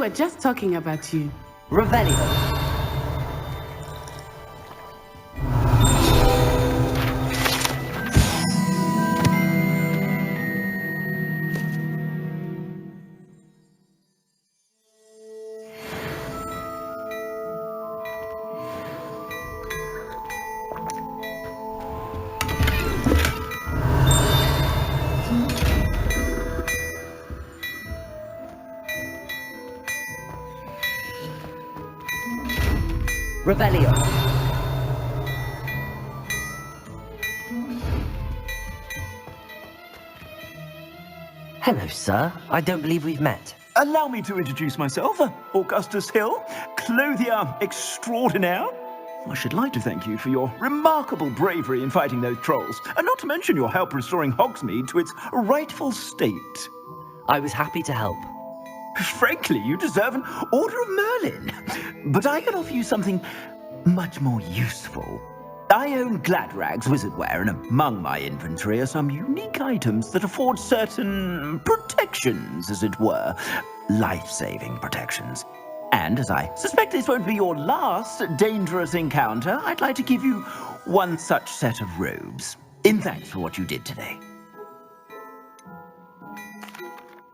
were just talking about you. Revelio. Revelio. Hello, sir. I don't believe we've met. Allow me to introduce myself, Augustus Hill, clothier extraordinaire. I should like to thank you for your remarkable bravery in fighting those trolls, and not to mention your help restoring Hogsmeade to its rightful state. I was happy to help. Frankly, you deserve an Order of Merlin. But I can offer you something much more useful. I own Gladrag's wizardware, and among my inventory are some unique items that afford certain protections, as it were. Life-saving protections. And as I suspect this won't be your last dangerous encounter, I'd like to give you one such set of robes, in thanks for what you did today.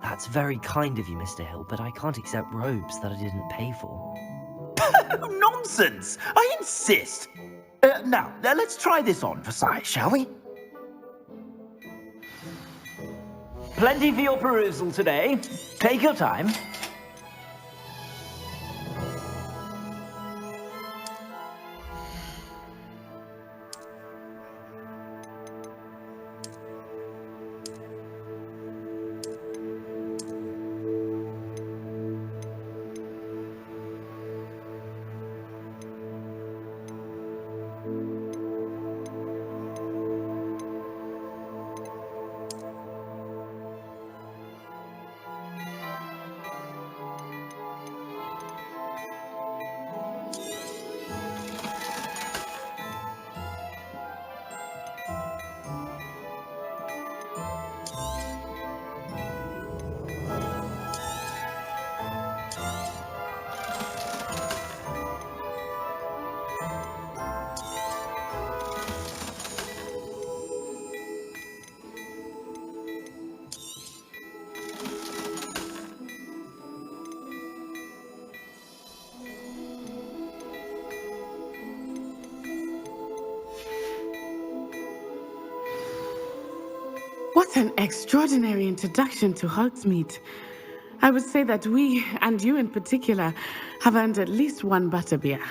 That's very kind of you, Mr. Hill, but I can't accept robes that I didn't pay for. Nonsense! I insist! Now, let's try this on for size, shall we? Plenty for your perusal today. Take your time. What an extraordinary introduction to Hogsmeade. I would say that we, and you in particular, have earned at least one butterbeer.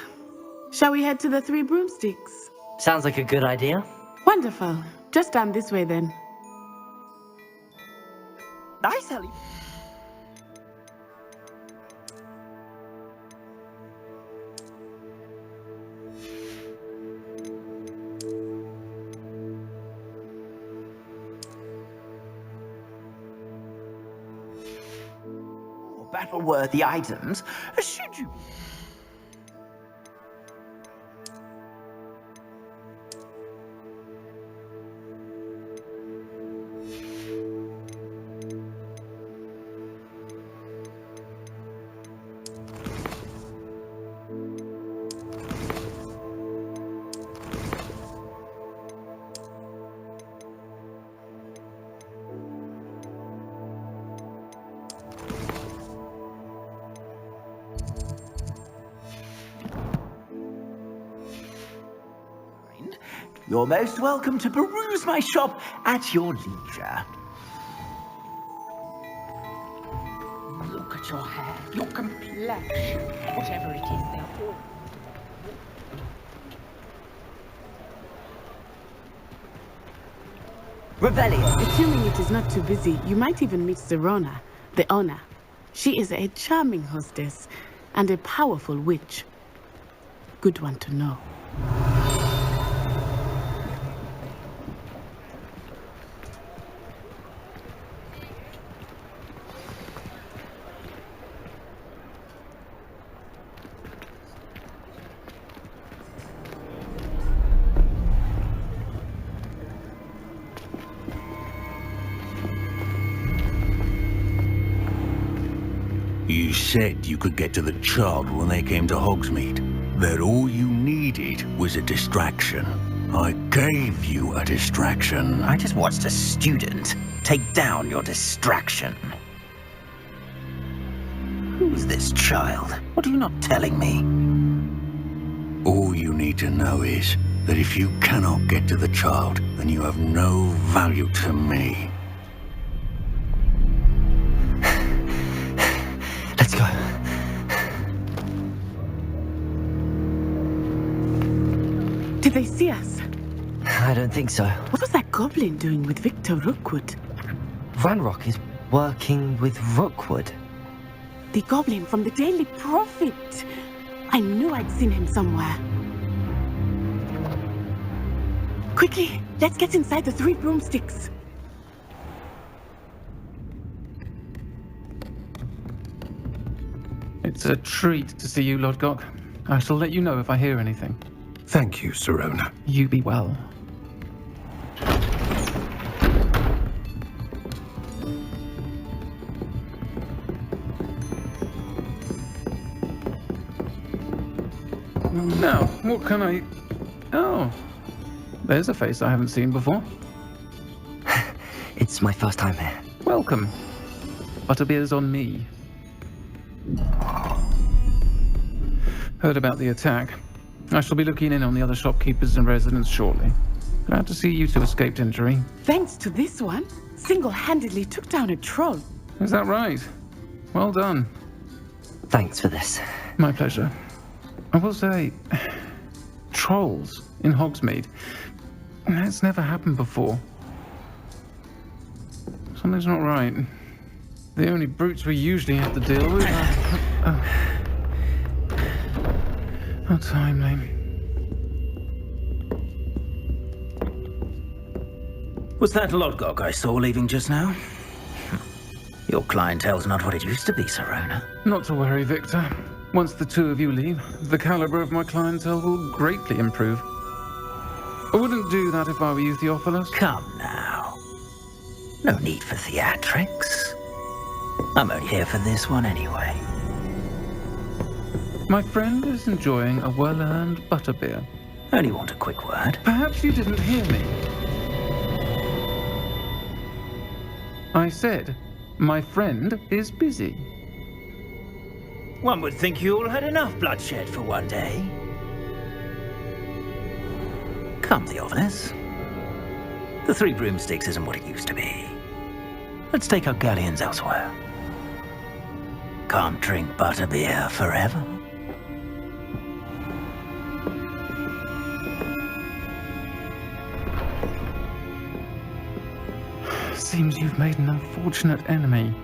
Shall we head to the Three Broomsticks? Sounds like a good idea. Wonderful. Just down this way then. Nice, Ellie. Battle-worthy items, should you... You're most welcome to peruse my shop at your leisure. Look at your hair, your complexion, whatever it is, they're all... Revelio. Assuming it is not too busy, you might even meet Zerona, the owner. She is a charming hostess and a powerful witch. Good one to know. You said you could get to the child when they came to Hogsmeade. That all you needed was a distraction. I gave you a distraction. I just watched a student take down your distraction. Who's this child? What are you not telling me? All you need to know is that if you cannot get to the child, then you have no value to me. Let's go. Did they see us? I don't think so. What was that goblin doing with Victor Rookwood? RANROK is working with Rookwood. The goblin from the Daily Prophet. I knew I'd seen him somewhere. Quickly, let's get inside the 3 broomsticks. It's a treat to see you, Lord Gok. I shall let you know if I hear anything. Thank you, Sirona. You be well. Now, what can I... Oh, there's a face I haven't seen before. It's my first time here. Welcome. Butterbeer's on me. Heard about the attack. I shall be looking in on the other shopkeepers and residents shortly. Glad to see you two escaped injury. Thanks to this one, single-handedly took down a troll. Is that right? Well done. Thanks for this. My pleasure. I will say, trolls in Hogsmeade. That's never happened before. Something's not right. The only brutes we usually have to deal with are... How timely. Was that Lodgok I saw leaving just now? Your clientele's not what it used to be, Sirona. Not to worry, Victor. Once the two of you leave, the caliber of my clientele will greatly improve. I wouldn't do that if I were you, Theophilus. Come now. No need for theatrics. I'm only here for this one anyway. My friend is enjoying a well-earned butterbeer. Only want a quick word. Perhaps you didn't hear me. I said, my friend is busy. One would think you all had enough bloodshed for one day. Come, Theophilus. The 3 broomsticks isn't what it used to be. Let's take our galleons elsewhere. Can't drink butterbeer forever. Seems you've made an unfortunate enemy.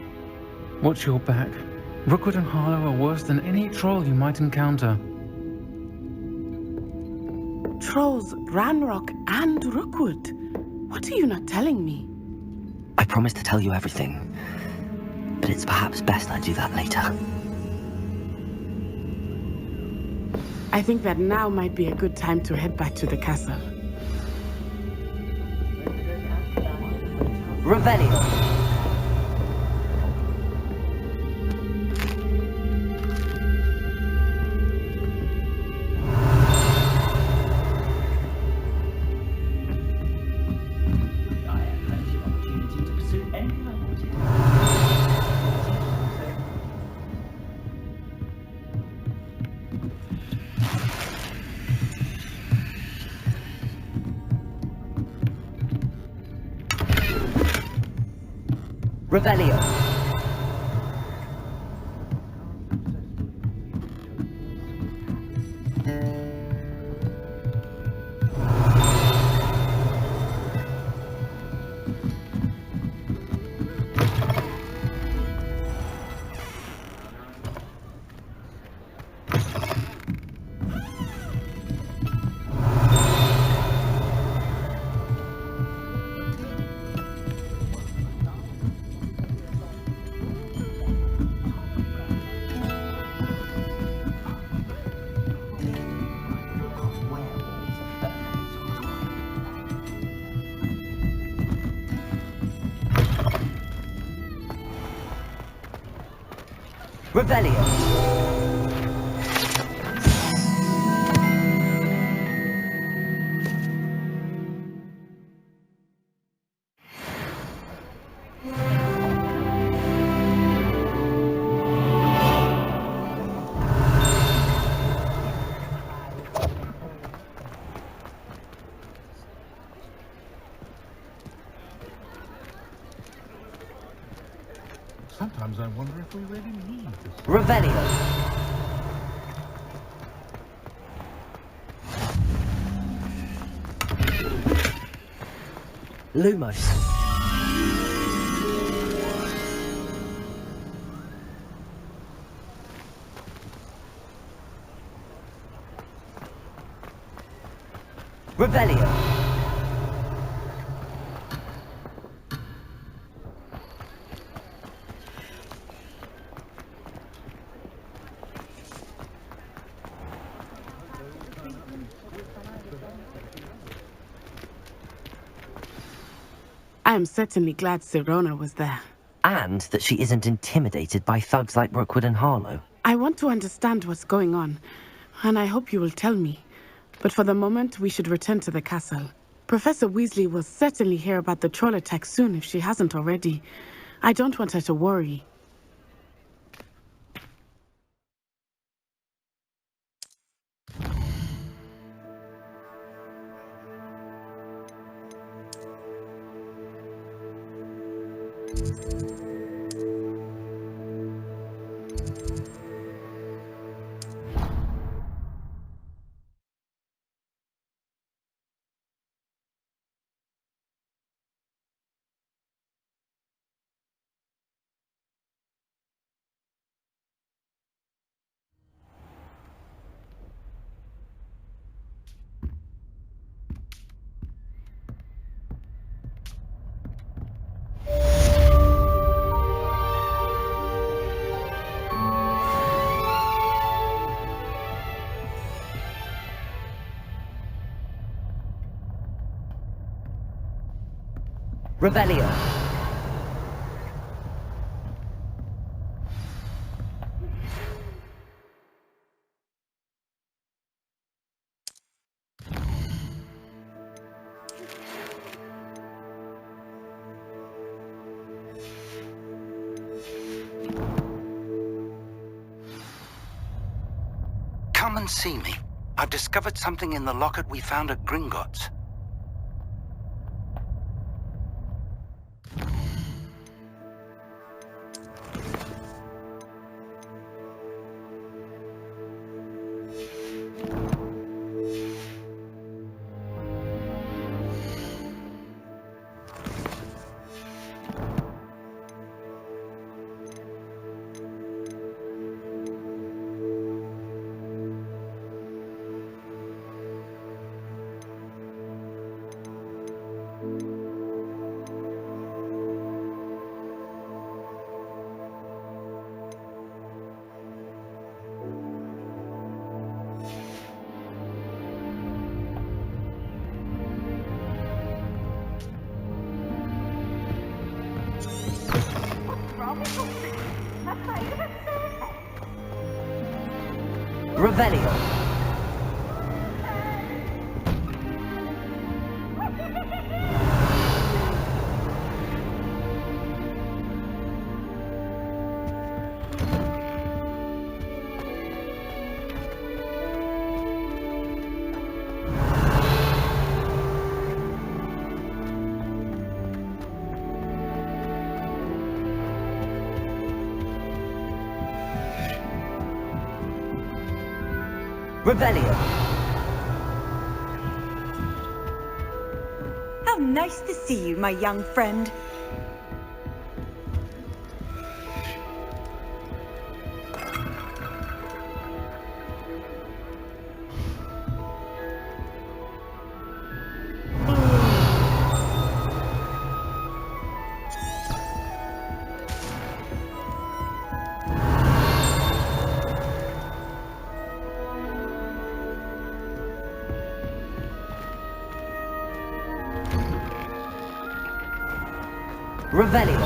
Watch your back. Rookwood and Harlow are worse than any troll you might encounter. Trolls, Ranrock, and Rookwood. What are you not telling me? I promised to tell you everything, but it's perhaps best I do that later. I think that now might be a good time to head back to the castle. Revelio. Revelio. Revelio. Sometimes I wonder if we really need this. Revelio. Lumos. Revelio. I am certainly glad Sirona was there. And that she isn't intimidated by thugs like Rookwood and Harlow. I want to understand what's going on, and I hope you will tell me. But for the moment, we should return to the castle. Professor Weasley will certainly hear about the troll attack soon if she hasn't already. I don't want her to worry. Revelio. Come and see me. I've discovered something in the locket we found at Gringotts. Revelio. Revelio. How nice to see you, my young friend. Revelio.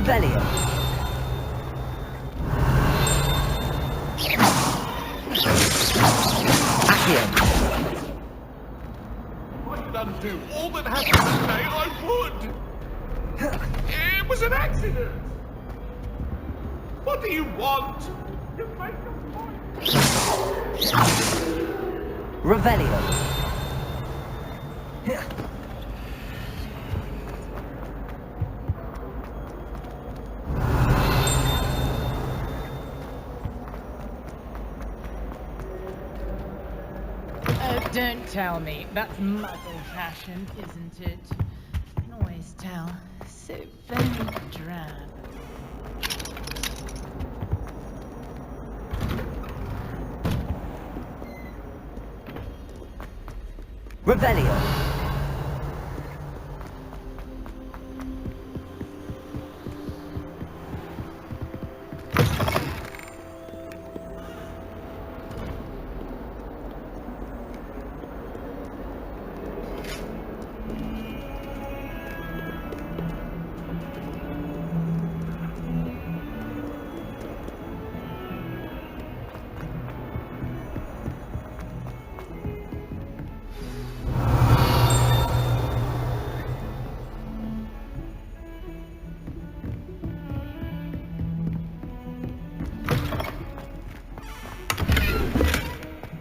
Revelio. Accio. I'd undo all that happened today, I would! It was an accident! What do you want? You make a point. Revelio. Don't tell me. That's muggle-fashioned, isn't it? I can always tell. So very drab. Revelio.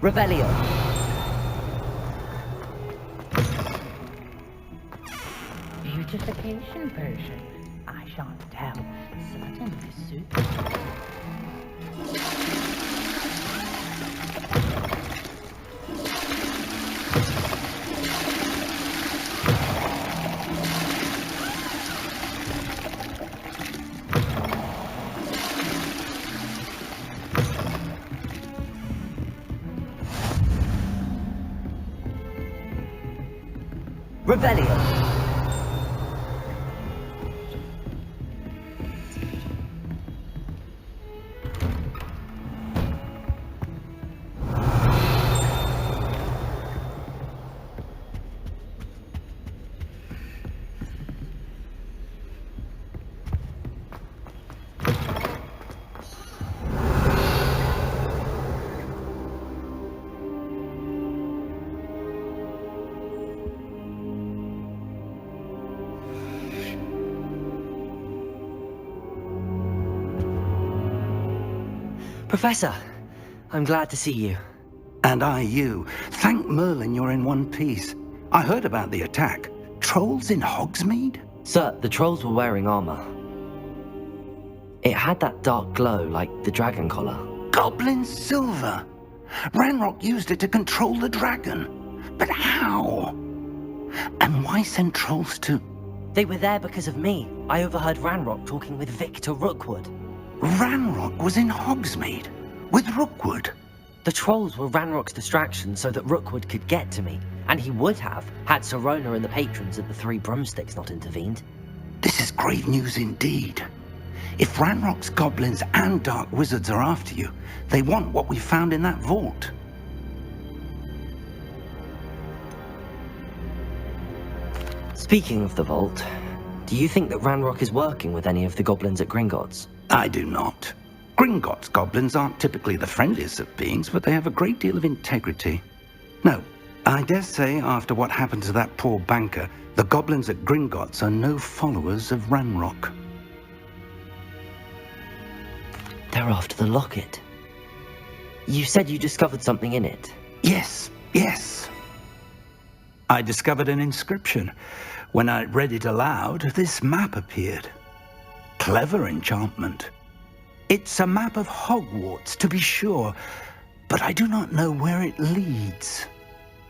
Revelio. Beautification potion. I shan't tell. Certainly suits. Revelio. Professor, I'm glad to see you. And I you. Thank Merlin you're in one piece. I heard about the attack. Trolls in Hogsmeade? Sir, the trolls were wearing armor. It had that dark glow like the dragon collar. Goblin silver. RANROK used it to control the dragon. But how? And why send trolls to... They were there because of me. I overheard RANROK talking with Victor Rookwood. RANROK was in Hogsmeade? With Rookwood? The trolls were RANROK's distraction so that Rookwood could get to me. And he would have, had Sirona and the patrons at the Three Broomsticks not intervened. This is grave news indeed. If RANROK's goblins and dark wizards are after you, they want what we found in that vault. Speaking of the vault, do you think that RANROK is working with any of the goblins at Gringotts? I do not. Gringotts goblins aren't typically the friendliest of beings, but they have a great deal of integrity. No, I dare say after what happened to that poor banker, the goblins at Gringotts are no followers of RANROK. They're after the locket. You said you discovered something in it. Yes. I discovered an inscription. When I read it aloud, this map appeared. Clever enchantment. It's a map of Hogwarts, to be sure, but I do not know where it leads.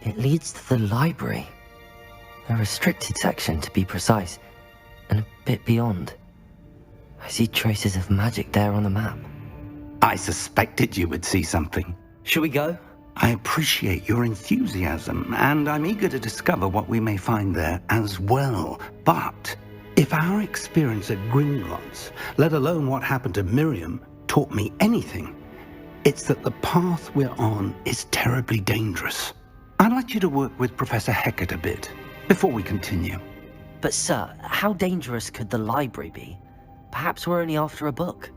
It leads to the library. A restricted section, to be precise, and a bit beyond. I see traces of magic there on the map. I suspected you would see something. Shall we go? I appreciate your enthusiasm, and I'm eager to discover what we may find there as well. But if our experience at Gringotts, let alone what happened to Miriam, taught me anything, it's that the path we're on is terribly dangerous. I'd like you to work with Professor Hecat a bit before we continue. But sir, how dangerous could the library be? Perhaps we're only after a book.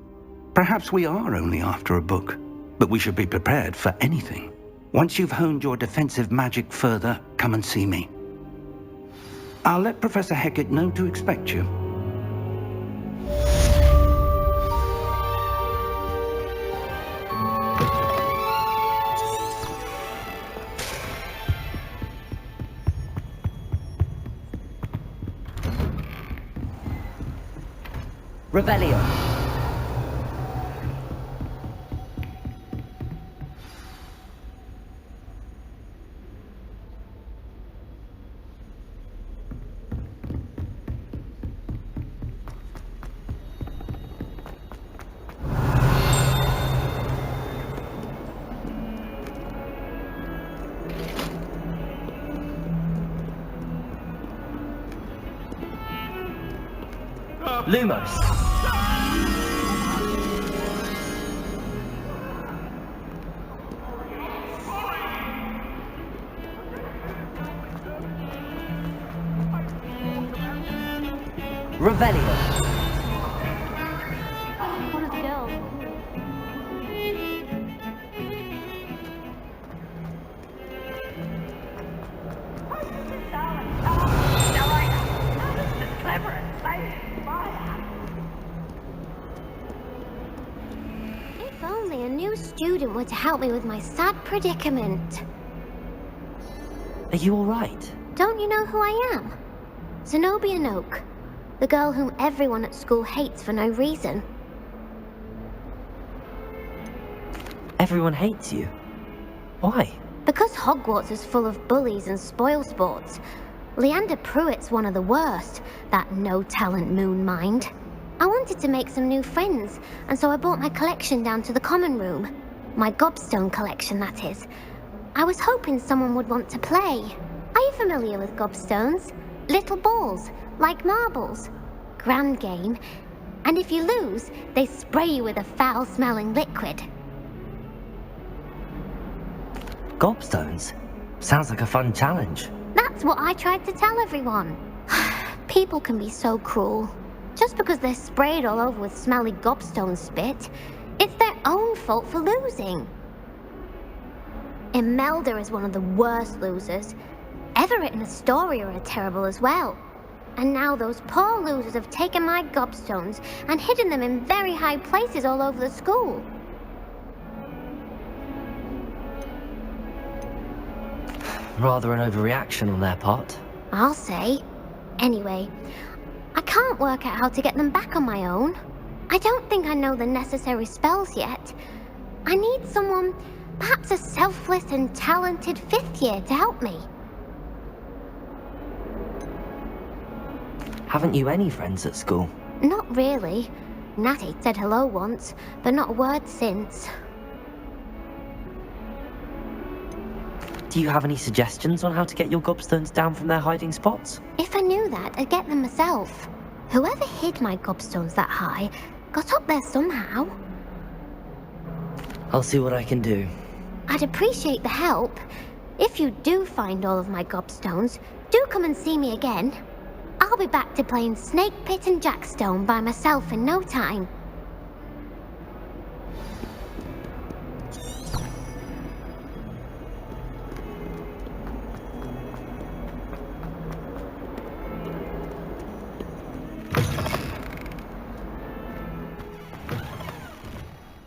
Perhaps we are only after a book, but we should be prepared for anything. Once you've honed your defensive magic further, come and see me. I'll let Professor Hecat know to expect you. Revelio. Lumos. Revelio. One of the girls. If only a new student were to help me with my sad predicament. Are you alright? Don't you know who I am? Zenobia Noak, the girl whom everyone at school hates for no reason. Everyone hates you. Why? Because Hogwarts is full of bullies and spoilsports. Leander Pruitt's one of the worst, that no-talent moon mind. I wanted to make some new friends, and so I brought my collection down to the common room. My gobstone collection, that is. I was hoping someone would want to play. Are you familiar with gobstones? Little balls, like marbles. Grand game. And if you lose, they spray you with a foul-smelling liquid. Gobstones? Sounds like a fun challenge. That's what I tried to tell everyone. People can be so cruel. Just because they're sprayed all over with smelly gobstone spit, it's their own fault for losing. Imelda is one of the worst losers. Everett and Astoria are terrible as well. And now those poor losers have taken my gobstones and hidden them in very high places all over the school. Rather an overreaction on their part. I'll say. Anyway, I can't work out how to get them back on my own. I don't think I know the necessary spells yet. I need someone, perhaps a selfless and talented 5th year to help me. Haven't you any friends at school? Not really. Natty said hello once, but not a word since. Do you have any suggestions on how to get your gobstones down from their hiding spots? If I knew that, I'd get them myself. Whoever hid my gobstones that high got up there somehow. I'll see what I can do. I'd appreciate the help. If you do find all of my gobstones, do come and see me again. I'll be back to playing Snake Pit and Jackstone by myself in no time.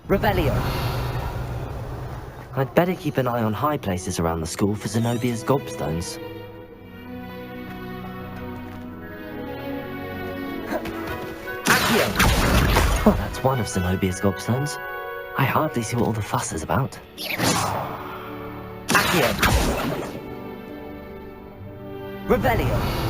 Revelio. I'd better keep an eye on high places around the school for Zenobia's gobstones. Accio! Well, that's one of Zenobia's gobstones. I hardly see what all the fuss is about. Accio! Revelio!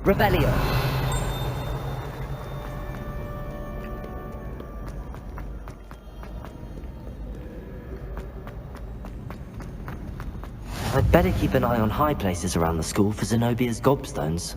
Revelio. I'd better keep an eye on high places around the school for Zenobia's gobstones.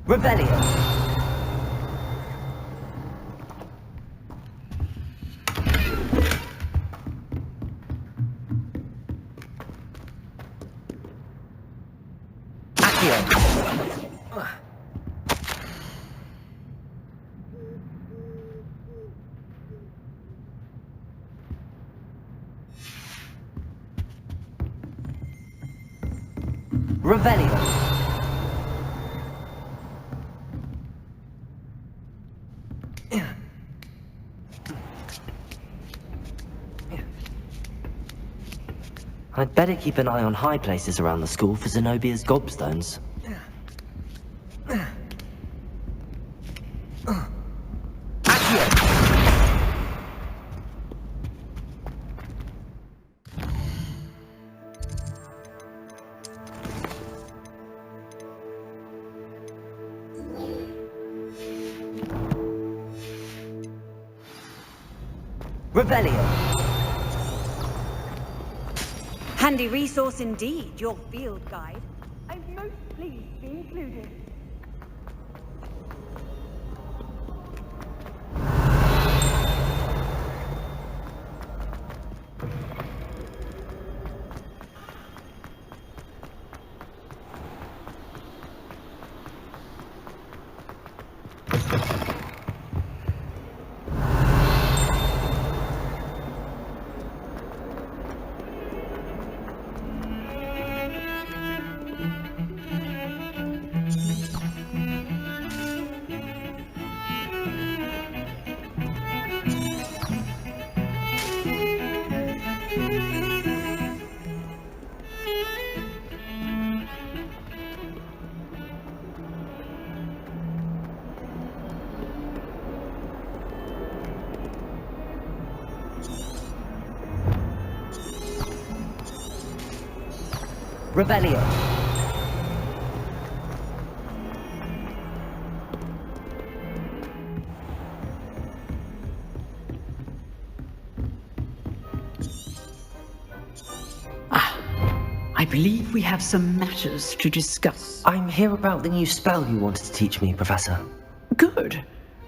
Rebellion! Revelio. I'd better keep an eye on high places around the school for Zenobia's gobstones. Rebellion. Handy resource indeed, your field guide. I'm most pleased to be included. Rebellion. I believe we have some matters to discuss. I'm here about the new spell you wanted to teach me, Professor. Good.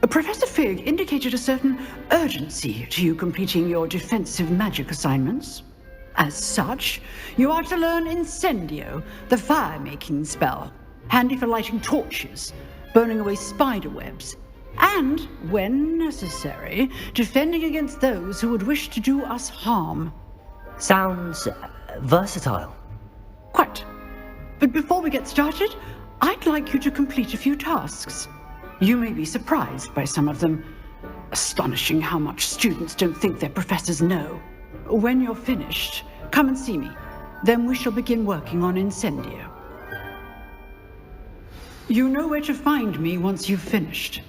Professor Fig indicated a certain urgency to you completing your defensive magic assignments. As such, you are to learn Incendio, the fire-making spell, handy for lighting torches, burning away spider webs, and, when necessary, defending against those who would wish to do us harm. Sounds versatile. Quite. But before we get started, I'd like you to complete a few tasks. You may be surprised by some of them. Astonishing how much students don't think their professors know. When you're finished, come and see me. Then we shall begin working on Incendio. You know where to find me once you've finished.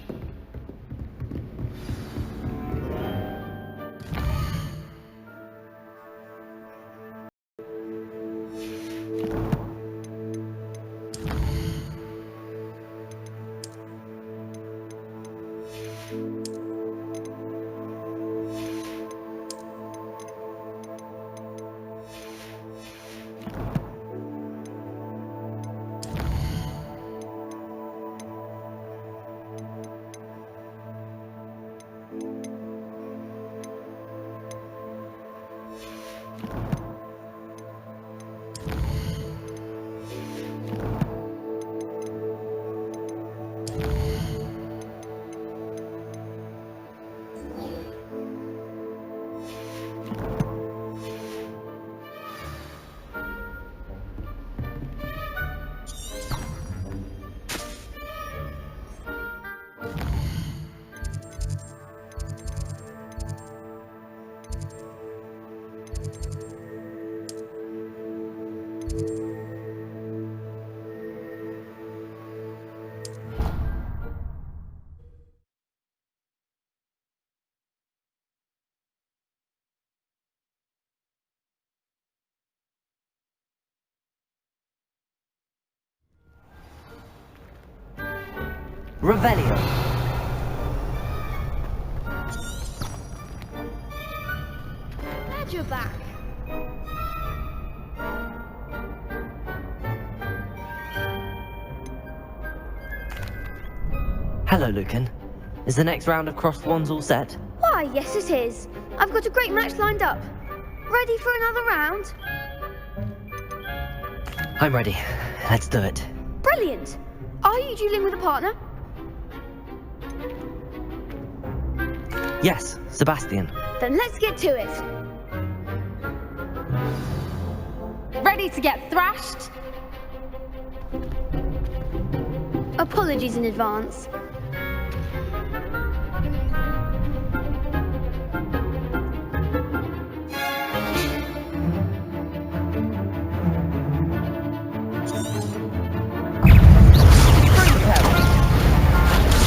Revelio. Glad you're back. Hello, Lucan. Is the next round of crossed wands all set? Why, yes it is. I've got a great match lined up. Ready for another round? I'm ready. Let's do it. Brilliant. Are you dueling with a partner? Yes, Sebastian. Then let's get to it. Ready to get thrashed? Apologies in advance.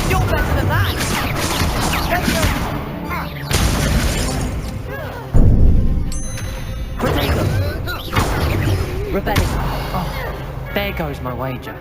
You're better than that! Rebellion. Oh, there goes my wager.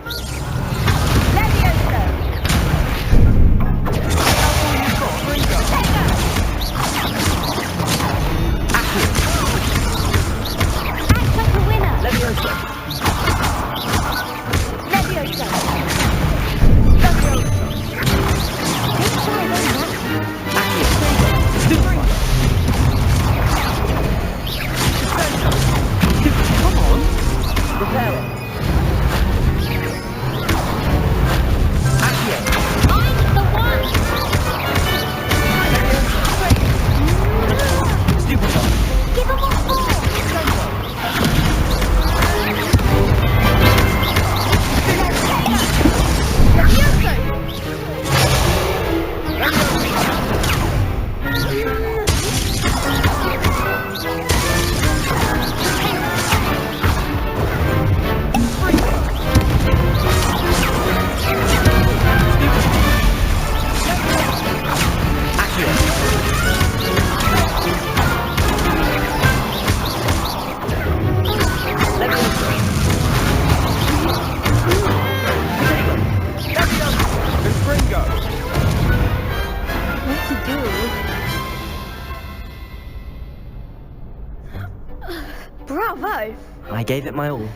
Bravo! I gave it my all.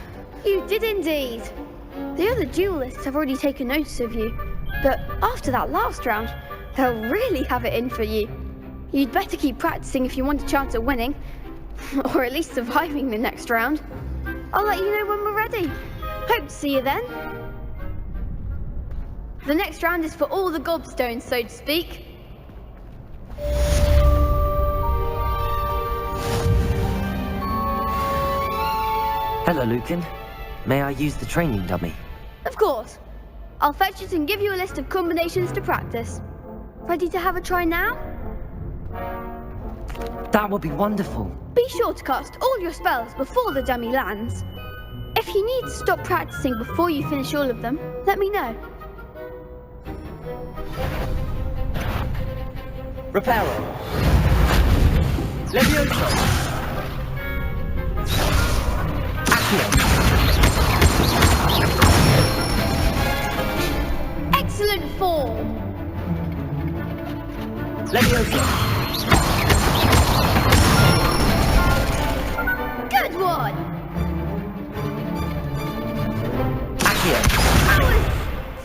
You did indeed. The other duelists have already taken notice of you, but after that last round, they'll really have it in for you. You'd better keep practicing if you want a chance at winning, or at least surviving the next round. I'll let you know when we're ready. Hope to see you then. The next round is for all the gobstones, so to speak. Hello, Lucan. May I use the training dummy? Of course. I'll fetch it and give you a list of combinations to practice. Ready to have a try now? That would be wonderful. Be sure to cast all your spells before the dummy lands. If you need to stop practicing before you finish all of them, let me know. Reparo. Levioso. Excellent form. Levioso. Good one. Accio. That was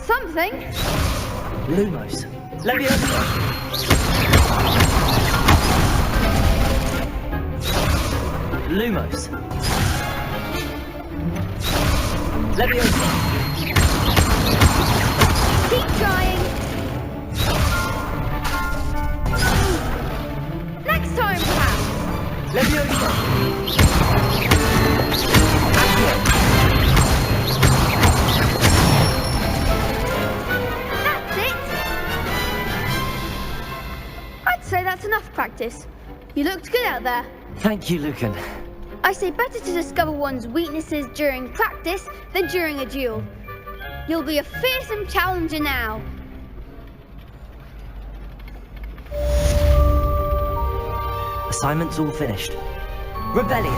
something. Lumos. Levioso. Lumos. Levioso. Keep trying. Next time, perhaps. Levioso. Accio. That's it. I'd say that's enough practice. You looked good out there. Thank you, Lucan. I say better to discover one's weaknesses during practice than during a duel. You'll be a fearsome challenger now. Assignment's all finished. Rebellion.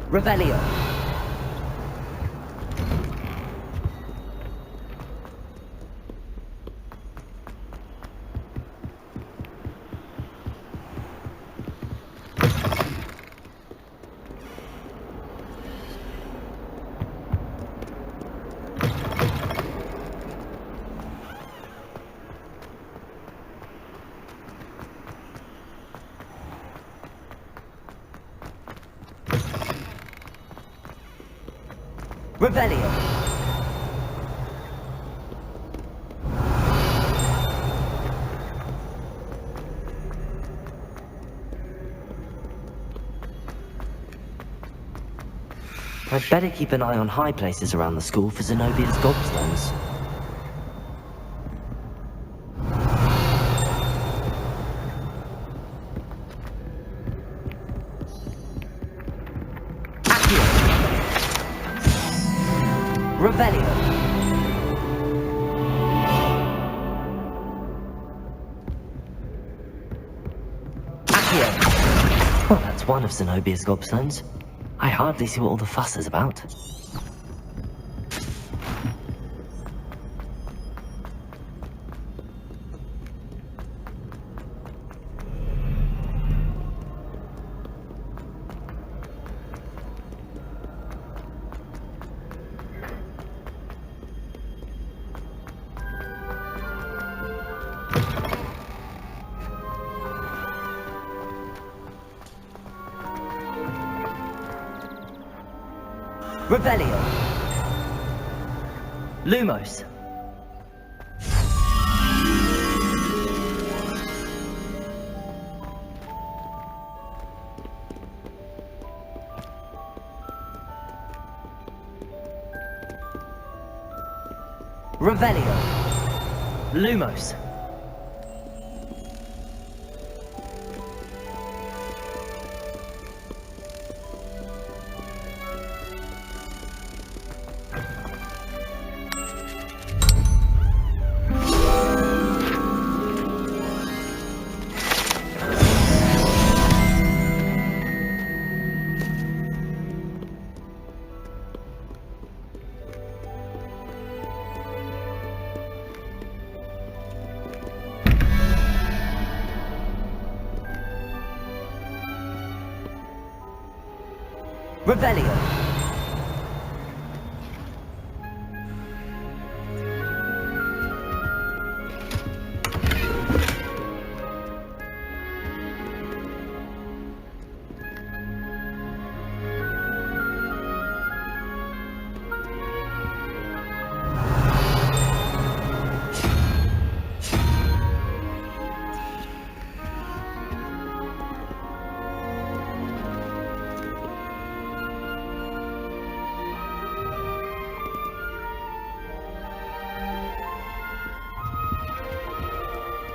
Revelio. Revelio. I'd better keep an eye on high places around the school for Zenobia's gobstones. Revelio. Accio. Well, that's one of Zenobia's gobstones. I hardly see what all the fuss is about. Revelio. Lumos. Revelio. Lumos. Revelio.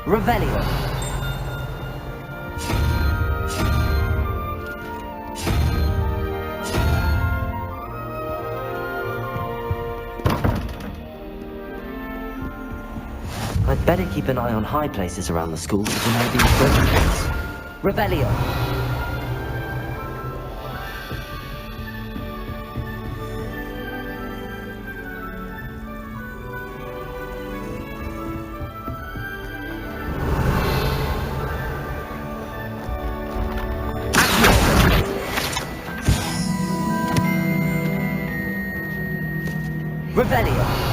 Revelio. I'd better keep an eye on high places around the school for Zenobia's gobstones. Revelio. Revelio.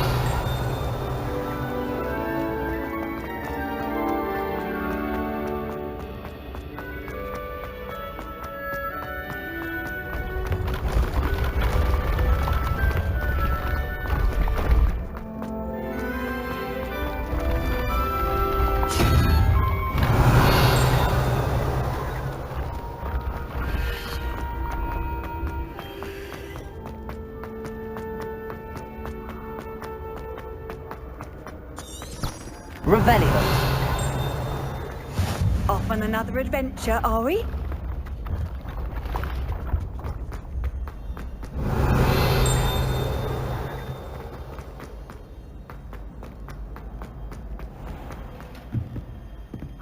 Revelio. Off on another adventure, are we?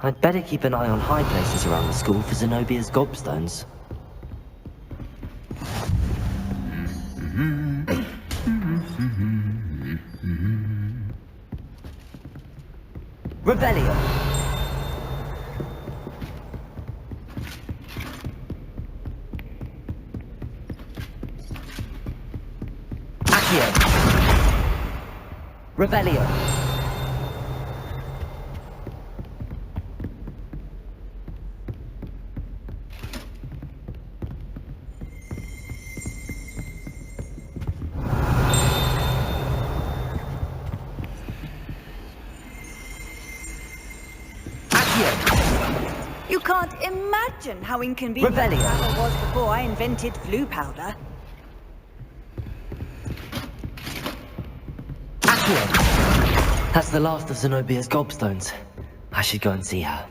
I'd better keep an eye on high places around the school for Zenobia's gobstones. Revelio. Accio. Revelio. You can't imagine how inconvenient travel was before I invented flu powder. Accio. That's the last of Zenobia's gobstones. I should go and see her.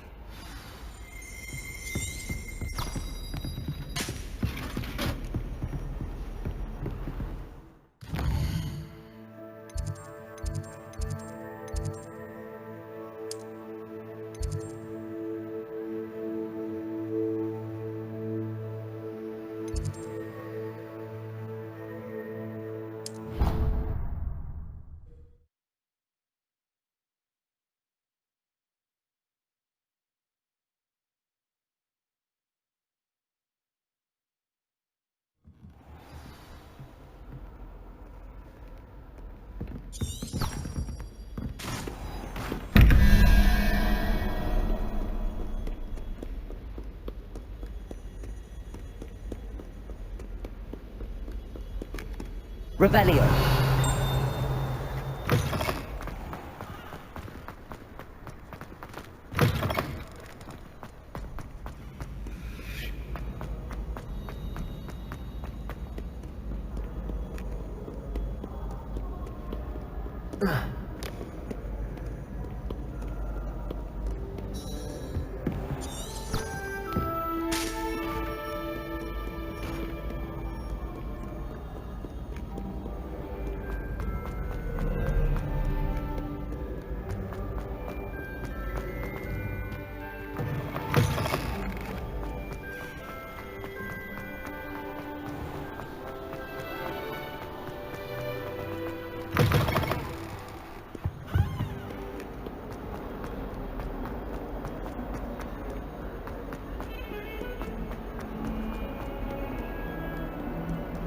Revelio.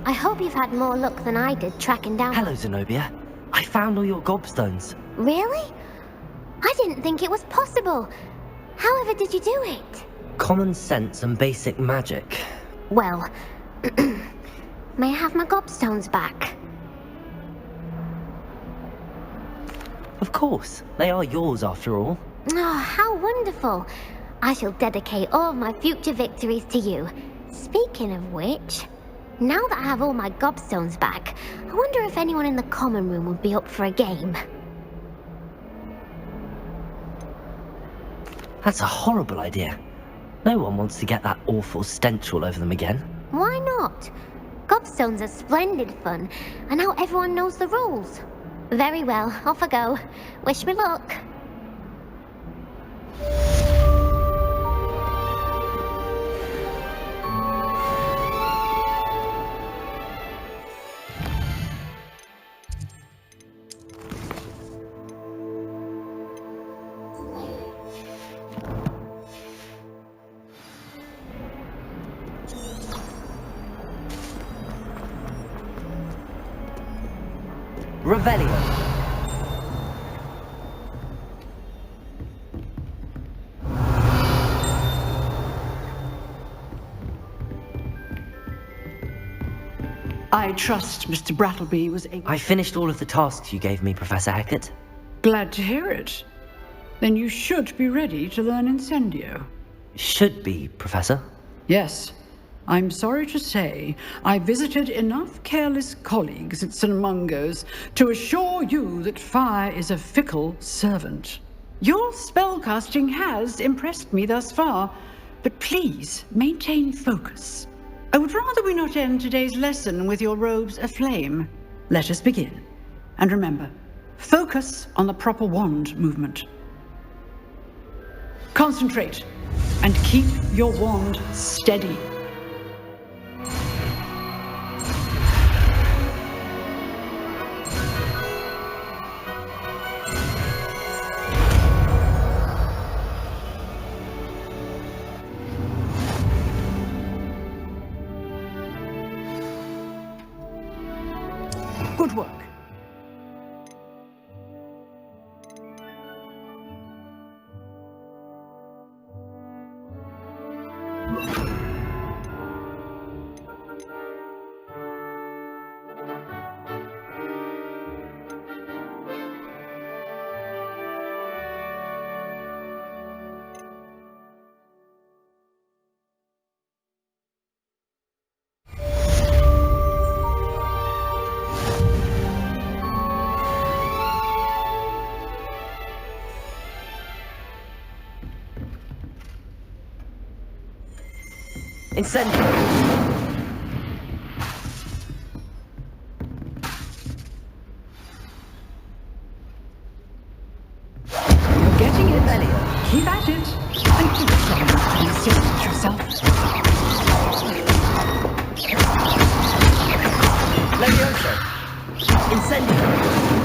I hope you've had more luck than I did tracking down... Hello, Zenobia. I found all your gobstones. Really? I didn't think it was possible. However did you do it? Common sense and basic magic. Well, may I have my gobstones back? Of course. They are yours after all. Oh, how wonderful. I shall dedicate all my future victories to you. Speaking of which, now that I have all my gobstones back, I wonder if anyone in the common room would be up for a game. That's a horrible idea. No one wants to get that awful stench all over them again. Why not? Gobstones are splendid fun, and now everyone knows the rules. Very well, off I go. Wish me luck. Revelio. I trust Mr. Brattleby was able... I finished all of the tasks you gave me, Professor Hackett. Glad to hear it. Then you should be ready to learn Incendio. Should be, Professor. Yes. I'm sorry to say, I visited enough careless colleagues at St. Mungo's to assure you that fire is a fickle servant. Your spellcasting has impressed me thus far, but please maintain focus. I would rather we not end today's lesson with your robes aflame. Let us begin. And remember, focus on the proper wand movement. Concentrate, and keep your wand steady. Good work. Incendio! You're getting it, Elliot. Keep at it. And keep strong enough to be serious with yourself. Levioso! Incendio!